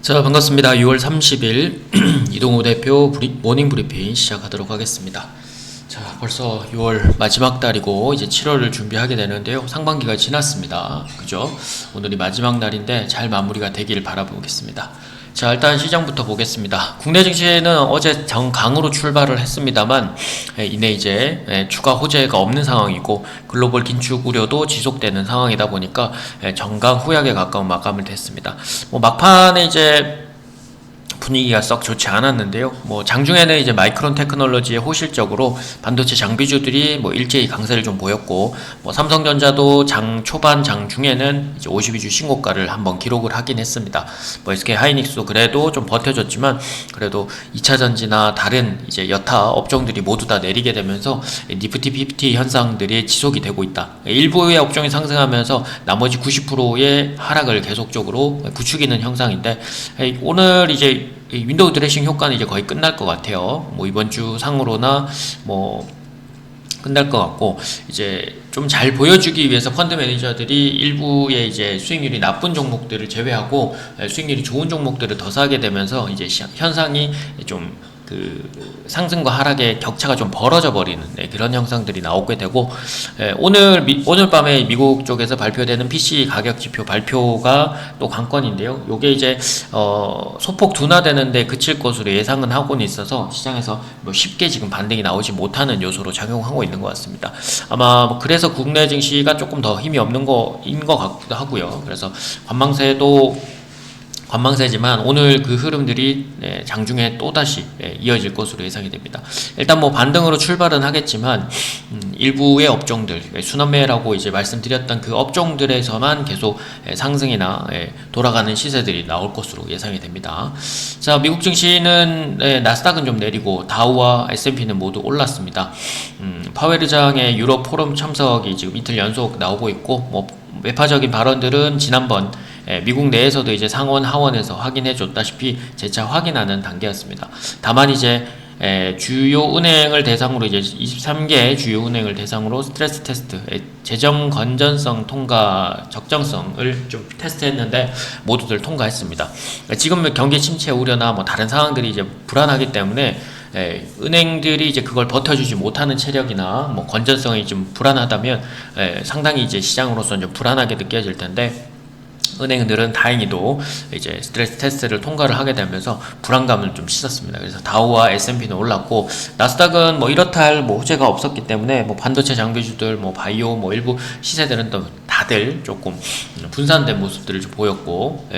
자, 반갑습니다. 6월 30일 이동호 대표 모닝 브리핑 시작하도록 하겠습니다. 자, 벌써 6월 마지막 달이고 이제 7월을 준비하게 되는데요. 상반기가 지났습니다. 그죠? 오늘이 마지막 날인데 잘 마무리가 되기를 바라보겠습니다. 자, 일단 시장부터 보겠습니다. 국내 증시는 어제 정강으로 출발을 했습니다만 이내 이제 추가 호재가 없는 상황이고 글로벌 긴축 우려도 지속되는 상황이다 보니까 정강 후약에 가까운 마감을 했습니다. 막판에 이제 분위기가 썩 좋지 않았는데요. 장중에는 이제 마이크론 테크놀로지의 호실적으로 반도체 장비주들이 일제히 강세를 좀 보였고, 삼성전자도 장 초반, 장 중에는 이제 52주 신고가를 한번 기록을 하긴 했습니다. SK 하이닉스도 그래도 좀 버텨줬지만, 그래도 2차 전지나 다른 이제 여타 업종들이 모두 다 내리게 되면서 니프티 50 현상들이 지속이 되고 있다. 일부의 업종이 상승하면서 나머지 90%의 하락을 계속적으로 부추기는 형상인데, 오늘 이제 윈도우 드레싱 효과는 이제 거의 끝날 것 같아요. 이번 주 상으로나 끝날 것 같고, 이제 좀 잘 보여주기 위해서 펀드 매니저들이 일부의 이제 수익률이 나쁜 종목들을 제외하고 수익률이 좋은 종목들을 더 사게 되면서 이제 현상이 좀 상승과 하락의 격차가 좀 벌어져 버리는 그런 형상들이 나오게 되고, 오늘 밤에 미국 쪽에서 발표되는 PC 가격 지표 발표가 또 관건인데요. 요게 이제 소폭 둔화되는데 그칠 것으로 예상은 하고는 있어서 시장에서 쉽게 지금 반등이 나오지 못하는 요소로 작용하고 있는 것 같습니다. 아마 그래서 국내 증시가 조금 더 힘이 없는 거인 것 같기도 하고요. 그래서 관망세지만 오늘 그 흐름들이 장중에 또다시 이어질 것으로 예상이 됩니다. 일단 반등으로 출발은 하겠지만 일부의 업종들, 순환매라고 이제 말씀드렸던 그 업종들에서만 계속 상승이나 돌아가는 시세들이 나올 것으로 예상이 됩니다. 자, 미국 증시는 나스닥은 좀 내리고 다우와 S&P는 모두 올랐습니다. 파웰 의장의 유럽 포럼 참석이 지금 이틀 연속 나오고 있고, 매파적인 발언들은 지난번 미국 내에서도 이제 상원 하원에서 확인해 줬다시피 재차 확인하는 단계였습니다. 다만 이제 주요 은행을 대상으로 이제 23개 주요 은행을 대상으로 스트레스 테스트, 재정 건전성 통과 적정성을 좀 테스트했는데 모두들 통과했습니다. 지금 경기 침체 우려나 다른 상황들이 이제 불안하기 때문에 은행들이 이제 그걸 버텨주지 못하는 체력이나 건전성이 좀 불안하다면 상당히 이제 시장으로서는 좀 불안하게 느껴질 텐데, 은행들은 다행히도 이제 스트레스 테스트를 통과를 하게 되면서 불안감을 좀 씻었습니다. 그래서 다우와 S&P는 올랐고, 나스닥은 이렇다 할 호재가 없었기 때문에 반도체 장비주들, 바이오, 일부 시세들은 또 다들 조금 분산된 모습들을 좀 보였고,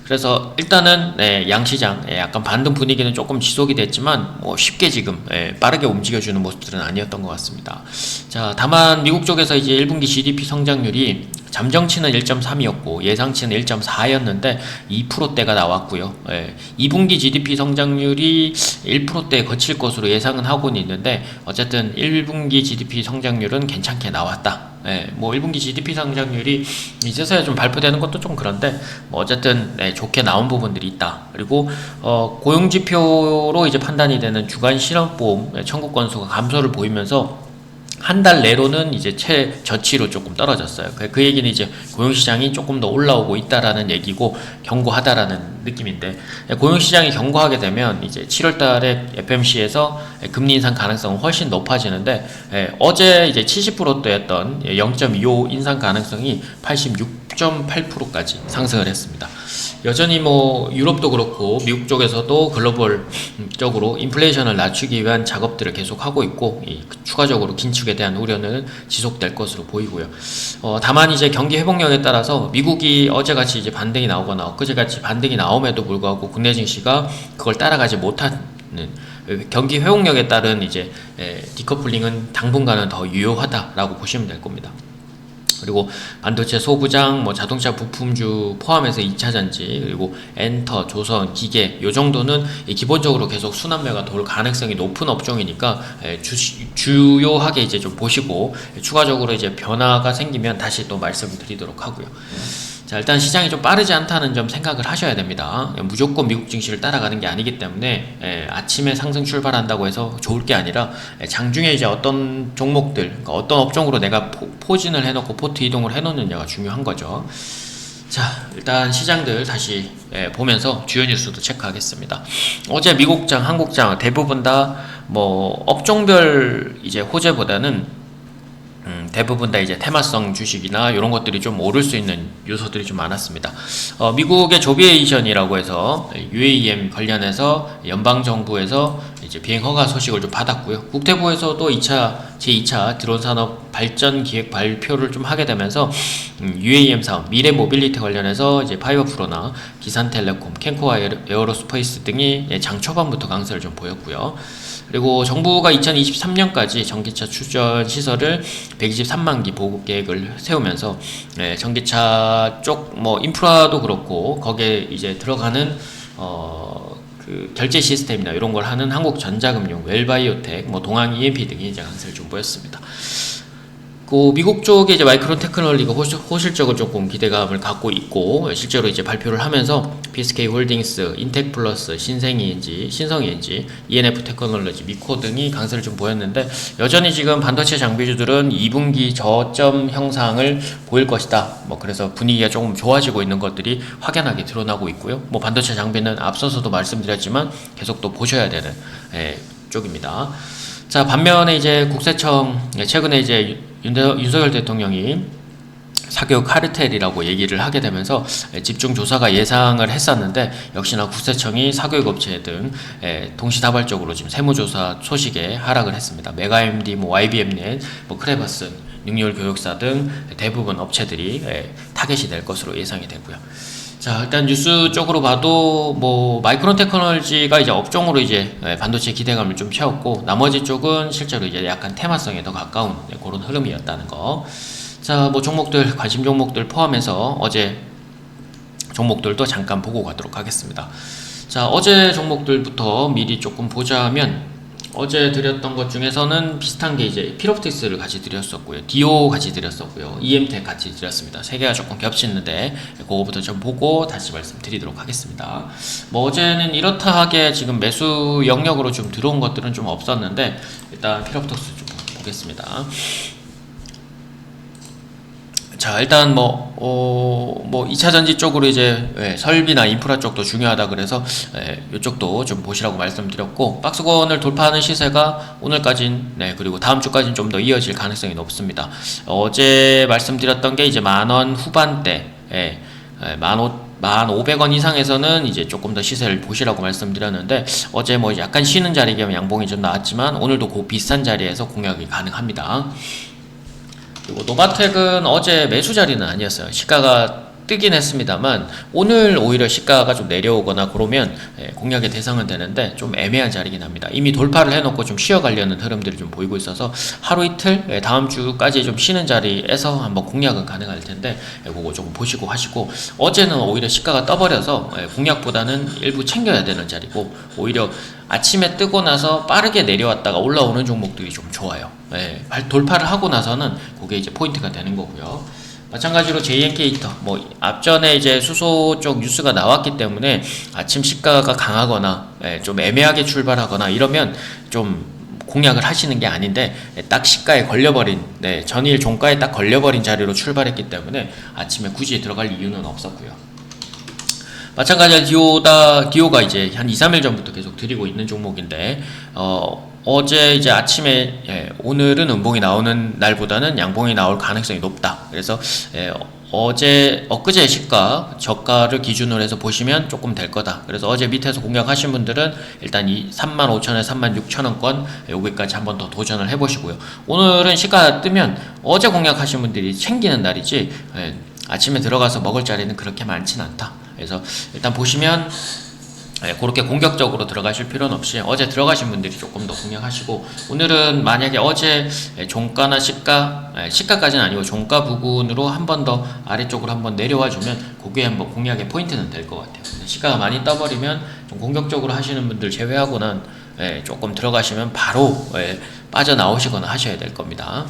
그래서 일단은 양시장 약간 반등 분위기는 조금 지속이 됐지만 쉽게 지금 빠르게 움직여주는 모습들은 아니었던 것 같습니다. 자, 다만 미국 쪽에서 이제 1분기 GDP 성장률이 잠정치는 1.3이었고 예상치는 1.4였는데 2%대가 나왔고요. 2분기 GDP 성장률이 1%대에 거칠 것으로 예상은 하고는 있는데, 어쨌든 1분기 GDP 성장률은 괜찮게 나왔다. 1분기 GDP 성장률이 이제서야 좀 발표되는 것도 좀 그런데, 어쨌든 좋게 나온 부분들이 있다. 그리고 고용지표로 이제 판단이 되는 주간 실업보험 청구 건수가 감소를 보이면서 한 달 내로는 이제 최저치로 조금 떨어졌어요. 그 얘기는 이제 고용시장이 조금 더 올라오고 있다라는 얘기고 견고하다라는 느낌인데, 고용시장이 견고하게 되면 이제 7월 달에 FMC에서 금리 인상 가능성은 훨씬 높아지는데, 어제 이제 70%대였던 0.25 인상 가능성이 86.8%까지 상승을 했습니다. 여전히 유럽도 그렇고 미국 쪽에서도 글로벌적으로 인플레이션을 낮추기 위한 작업들을 계속하고 있고, 추가적으로 긴축에 대한 우려는 지속될 것으로 보이고요. 다만 이제 경기 회복력에 따라서 미국이 어제같이 이제 반등이 나오거나 엊그제같이 반등이 나옴에도 불구하고 국내 증시가 그걸 따라가지 못하는, 경기 회복력에 따른 이제 디커플링은 당분간은 더 유효하다라고 보시면 될 겁니다. 그리고 반도체 소부장, 자동차 부품주 포함해서 2차전지, 그리고 엔터, 조선, 기계 요 정도는 기본적으로 계속 순환매가 돌 가능성이 높은 업종이니까 주요하게 이제 좀 보시고, 추가적으로 이제 변화가 생기면 다시 또 말씀을 드리도록 하고요. 자, 일단 시장이 좀 빠르지 않다는 점 생각을 하셔야 됩니다. 무조건 미국 증시를 따라가는 게 아니기 때문에 아침에 상승 출발한다고 해서 좋을 게 아니라 장중에 이제 어떤 종목들, 그러니까 어떤 업종으로 내가 포진을 해놓고 포트 이동을 해놓느냐가 중요한 거죠. 자, 일단 시장들 다시 보면서 주요 뉴스도 체크하겠습니다. 어제 미국장, 한국장 대부분 다 뭐 업종별 이제 호재보다는 대부분 다 이제 테마성 주식이나 이런 것들이 좀 오를 수 있는 요소들이 좀 많았습니다. 미국의 조비에이션이라고 해서 UAM 관련해서 연방정부에서 이제 비행 허가 소식을 좀 받았고요. 국토부에서도 제2차 드론 산업 발전 기획 발표를 좀 하게 되면서 UAM 사업, 미래 모빌리티 관련해서 이제 파이버프로나 기산텔레콤, 캔코아 에어로스페이스 등이 장 초반부터 강세를 좀 보였고요. 그리고 정부가 2023년까지 전기차 충전 시설을 123만 기 보급 계획을 세우면서 전기차 쪽 뭐 인프라도 그렇고 거기에 이제 들어가는 그 결제 시스템이나 이런 걸 하는 한국전자금융, 웰바이오텍, 뭐 동항 EMP 등이 이제 강세를 좀 보였습니다. 미국 쪽에 이제 마이크론 테크놀리가 호실적으로 조금 기대감을 갖고 있고 실제로 이제 발표를 하면서 PSK 홀딩스, 인텍플러스, 신성 ENG, ENF 테크놀로지, 미코 등이 강세를 좀 보였는데 여전히 지금 반도체 장비주들은 2분기 저점 형상을 보일 것이다. 뭐 그래서 분위기가 조금 좋아지고 있는 것들이 확연하게 드러나고 있고요. 뭐 반도체 장비는 앞서서도 말씀드렸지만 계속 또 보셔야 되는 쪽입니다. 자, 반면에 이제 국세청 최근에 이제 윤석열 대통령이 사교육 카르텔이라고 얘기를 하게 되면서 집중 조사가 예상을 했었는데 역시나 국세청이 사교육 업체 등 동시다발적으로 지금 세무조사 소식에 하락을 했습니다. 메가MD, 뭐 YBM넷, 뭐 크레버슨, 능률 교육사 등 대부분 업체들이 타겟이 될 것으로 예상이 되고요. 자, 일단 뉴스 쪽으로 봐도 뭐 마이크론 테크놀로지가 이제 업종으로 이제 반도체 기대감을 좀 채웠고 나머지 쪽은 실제로 이제 약간 테마성에 더 가까운 그런 흐름이었다는 거. 자, 뭐 종목들, 관심 종목들 포함해서 어제 종목들도 잠깐 보고 가도록 하겠습니다. 자, 어제 종목들부터 미리 조금 보자면 어제 드렸던 것 중에서는 비슷한 게 이제 필옵틱스를 같이 드렸었고요. 디오 같이 드렸었고요. EM텍 같이 드렸습니다. 세 개가 조금 겹치는데 그거부터 좀 보고 다시 말씀드리도록 하겠습니다. 뭐 어제는 이렇다 하게 지금 매수 영역으로 좀 들어온 것들은 좀 없었는데 일단 필옵틱스 좀 보겠습니다. 자, 일단 뭐 2차전지 쪽으로 이제 설비나 인프라 쪽도 중요하다 그래서 이쪽도 좀 보시라고 말씀드렸고 박스권을 돌파하는 시세가 오늘까진 그리고 다음 주까지는 좀 더 이어질 가능성이 높습니다. 어제 말씀드렸던 게 이제 10,000원 후반대 1,500원 이상에서는 이제 조금 더 시세를 보시라고 말씀드렸는데 어제 뭐 약간 쉬는 자리 겸 양봉이 좀 나왔지만 오늘도 그 비슷한 자리에서 공략이 가능합니다. 그리고 노바텍은 어제 매수 자리는 아니었어요. 시가가 뜨긴 했습니다만 오늘 오히려 시가가 좀 내려오거나 그러면 공략의 대상은 되는데 좀 애매한 자리긴 합니다. 이미 돌파를 해놓고 좀 쉬어가려는 흐름들이 좀 보이고 있어서 하루 이틀 다음 주까지 좀 쉬는 자리에서 한번 공략은 가능할 텐데 그거 조금 보시고 하시고 어제는 오히려 시가가 떠버려서 공략보다는 일부 챙겨야 되는 자리고 오히려 아침에 뜨고 나서 빠르게 내려왔다가 올라오는 종목들이 좀 좋아요. 돌파를 하고 나서는 그게 이제 포인트가 되는 거고요. 마찬가지로 JNK히터 뭐 앞전에 이제 수소 쪽 뉴스가 나왔기 때문에 아침 시가가 강하거나 좀 애매하게 출발하거나 이러면 좀 공략을 하시는 게 아닌데 딱 시가에 걸려버린 전일 종가에 딱 걸려버린 자리로 출발했기 때문에 아침에 굳이 들어갈 이유는 없었고요. 마찬가지로 디오가 이제 한 2-3일 전부터 계속 드리고 있는 종목인데 어제 이제 아침에 오늘은 음봉이 나오는 날보다는 양봉이 나올 가능성이 높다. 그래서 엊그제 시가 저가를 기준으로 해서 보시면 조금 될 거다. 그래서 어제 밑에서 공략하신 분들은 일단 이 35,000원, 36,000원권 여기까지 한번 더 도전을 해보시고요. 오늘은 시가 뜨면 어제 공략하신 분들이 챙기는 날이지 아침에 들어가서 먹을 자리는 그렇게 많지는 않다. 그래서 일단 보시면 그렇게 공격적으로 들어가실 필요는 없이 어제 들어가신 분들이 조금 더 공략하시고 오늘은 만약에 어제 종가나 시가까지는 아니고 종가 부근으로 한 번 더 아래쪽으로 한번 내려와 주면 그게 한번 공략의 포인트는 될 것 같아요. 시가가 많이 떠버리면 좀 공격적으로 하시는 분들 제외하고는 조금 들어가시면 바로 빠져나오시거나 하셔야 될 겁니다.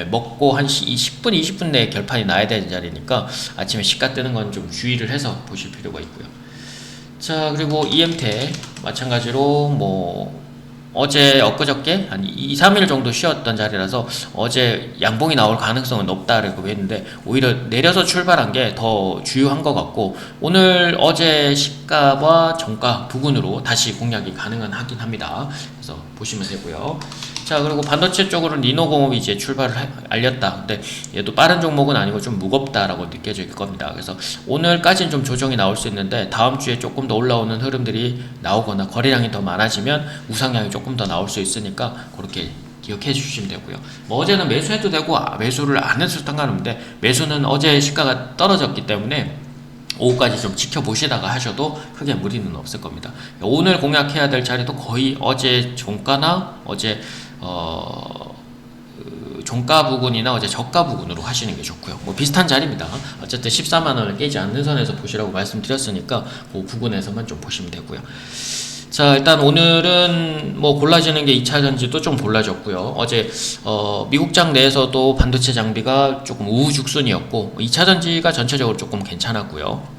먹고 한 10분, 20분 내에 결판이 나야 되는 자리니까 아침에 시가 뜨는 건 좀 주의를 해서 보실 필요가 있고요. 자, 그리고 EM텍 마찬가지로 뭐 어제 엊그저께 한 2, 3일 정도 쉬었던 자리라서 어제 양봉이 나올 가능성은 높다라고 했는데 오히려 내려서 출발한 게 더 주요한 것 같고 오늘 어제 시가와 종가 부근으로 다시 공략이 가능은 하긴 합니다. 그래서 보시면 되고요. 자, 그리고 반도체 쪽으로는 리노공업이 이제 출발을 알렸다. 근데 얘도 빠른 종목은 아니고 좀 무겁다라고 느껴질 겁니다. 그래서 오늘까지는 좀 조정이 나올 수 있는데 다음 주에 조금 더 올라오는 흐름들이 나오거나 거래량이 더 많아지면 우상향이 조금 더 나올 수 있으니까 그렇게 기억해 주시면 되고요. 뭐 어제는 매수해도 되고 매수를 안 해도 상관없는데 매수는 어제 시가가 떨어졌기 때문에 오후까지 좀 지켜보시다가 하셔도 크게 무리는 없을 겁니다. 오늘 공략해야 될 자리도 거의 어제 종가나 어제 종가 부근이나 어제 저가 부근으로 하시는 게 좋고요. 뭐 비슷한 자리입니다. 어쨌든 14만원을 깨지 않는 선에서 보시라고 말씀드렸으니까 그 부근에서만 좀 보시면 되고요. 자, 일단 오늘은 뭐 골라지는 게 2차전지도 좀 골라졌고요. 어제 미국장 내에서도 반도체 장비가 조금 우후죽순이었고 2차전지가 전체적으로 조금 괜찮았고요.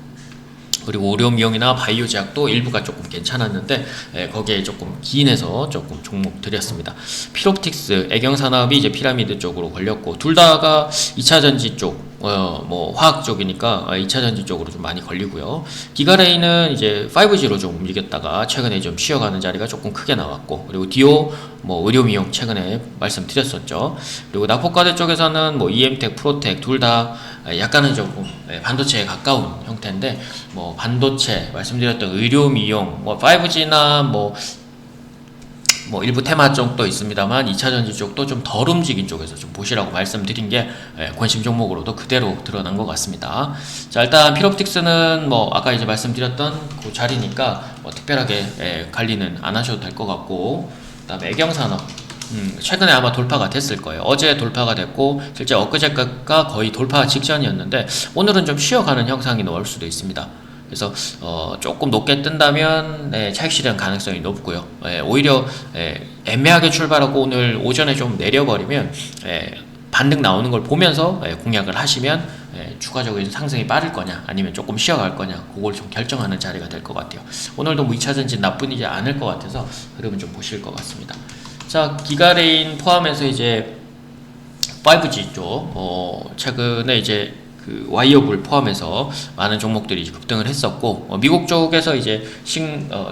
그리고 의료미용이나 바이오제약도 일부가 조금 괜찮았는데 거기에 조금 기인해서 조금 종목 드렸습니다. 필옵틱스, 애경산업이 이제 피라미드 쪽으로 걸렸고 둘 다가 2차전지 쪽 뭐 화학 쪽이니까 2차전지 쪽으로 좀 많이 걸리고요. 기가레이는 이제 5G로 좀 움직였다가 최근에 좀 쉬어가는 자리가 조금 크게 나왔고 그리고 디오 뭐 의료미용 최근에 말씀드렸었죠. 그리고 나포가드 쪽에서는 뭐 EM텍, 프로텍 둘 다 약간은 조금 반도체에 가까운 형태인데 뭐 반도체 말씀드렸던 의료미용 뭐 5G나 뭐 일부 테마 쪽도 있습니다만 2차전지 쪽도 좀 덜 움직인 쪽에서 좀 보시라고 말씀드린 게 관심 종목으로도 그대로 드러난 것 같습니다. 자, 일단 필옵틱스는 뭐 아까 이제 말씀드렸던 그 자리니까 뭐 특별하게 관리는 안 하셔도 될 것 같고 그다음에 애경산업 최근에 아마 돌파가 됐을 거예요. 어제 돌파가 됐고 실제 엊그제가 거의 돌파 직전이었는데 오늘은 좀 쉬어가는 형상이 나올 수도 있습니다. 그래서 조금 높게 뜬다면 차익 실현 가능성이 높고요. 오히려 애매하게 출발하고 오늘 오전에 좀 내려버리면 반등 나오는 걸 보면서 공략을 하시면 추가적인 상승이 빠를 거냐 아니면 조금 쉬어갈 거냐 그걸 좀 결정하는 자리가 될 것 같아요. 오늘도 뭐 2차전지 나쁘지 않을 것 같아서 흐름은 좀 보실 것 같습니다. 자, 기가레인 포함해서 이제 5G 쪽 최근에 이제 그 와이어블 포함해서 많은 종목들이 급등을 했었고 미국 쪽에서 이제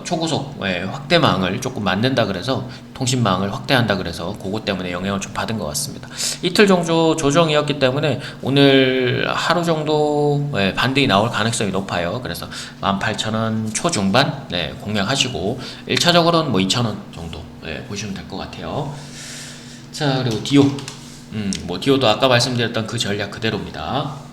초고속 확대망을 조금 만든다 그래서 통신망을 확대한다 그래서 그것 때문에 영향을 좀 받은 것 같습니다. 이틀 정도 조정이었기 때문에 오늘 하루 정도 반등이 나올 가능성이 높아요. 그래서 18,000원 초중반 공략하시고 1차적으로는 뭐 2,000원 정도 보시면 될 것 같아요. 자, 그리고 디오 뭐 디오도 아까 말씀드렸던 그 전략 그대로입니다.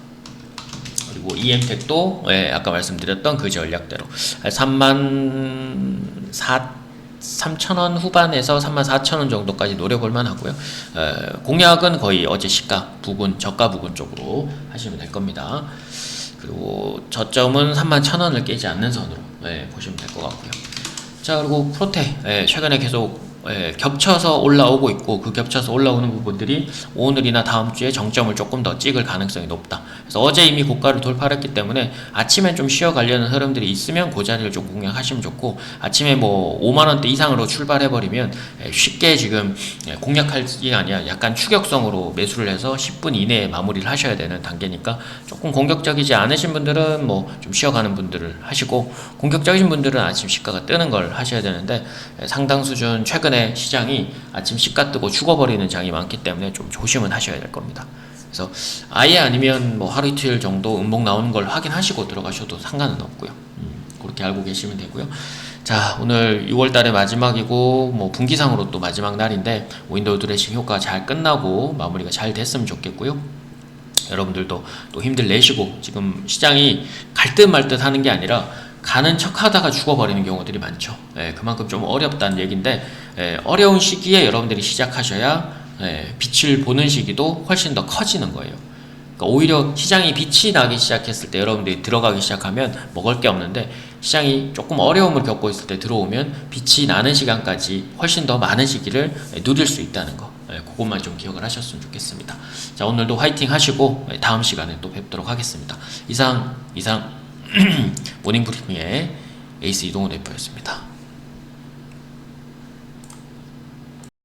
그리고 EM텍도 아까 말씀드렸던 그 전략대로 33,000원 후반에서 34,000원 정도까지 노려볼만 하고요. 공략은 거의 어제 시가 부근, 저가 부근 쪽으로 하시면 될 겁니다. 그리고 저점은 31,000원을 깨지 않는 선으로 보시면 될 것 같고요. 자, 그리고 프로테 최근에 계속 겹쳐서 올라오고 있고 그 겹쳐서 올라오는 부분들이 오늘이나 다음 주에 정점을 조금 더 찍을 가능성이 높다. 그래서 어제 이미 고가를 돌파했기 때문에 아침에 좀 쉬어가려는 흐름들이 있으면 그 자리를 좀 공략하시면 좋고 아침에 뭐 5만원대 이상으로 출발해버리면 쉽게 지금 공략할 게 아니라 약간 추격성으로 매수를 해서 10분 이내에 마무리를 하셔야 되는 단계니까 조금 공격적이지 않으신 분들은 뭐 좀 쉬어가는 분들을 하시고 공격적이신 분들은 아침 시가가 뜨는 걸 하셔야 되는데 상당 수준 최근에 시장이 아침 시가 뜨고 죽어버리는 장이 많기 때문에 좀 조심은 하셔야 될 겁니다. 그래서 아예 아니면 뭐 하루 이틀 정도 음봉 나오는 걸 확인하시고 들어가셔도 상관은 없고요. 그렇게 알고 계시면 되고요. 자, 오늘 6월달의 마지막이고 뭐 분기상으로 또 마지막 날인데 윈도우 드레싱 효과 잘 끝나고 마무리가 잘 됐으면 좋겠고요. 여러분들도 또 힘들 내시고 지금 시장이 갈 듯 말 듯 하는 게 아니라 가는 척 하다가 죽어버리는 경우들이 많죠. 그만큼 좀 어렵다는 얘기인데 어려운 시기에 여러분들이 시작하셔야 빛을 보는 시기도 훨씬 더 커지는 거예요. 그러니까 오히려 시장이 빛이 나기 시작했을 때 여러분들이 들어가기 시작하면 먹을 게 없는데 시장이 조금 어려움을 겪고 있을 때 들어오면 빛이 나는 시간까지 훨씬 더 많은 시기를 누릴 수 있다는 거, 그것만 좀 기억을 하셨으면 좋겠습니다. 자, 오늘도 화이팅 하시고 다음 시간에 또 뵙도록 하겠습니다. 이상 모닝브리핑의 에이스 이동훈 대표였습니다.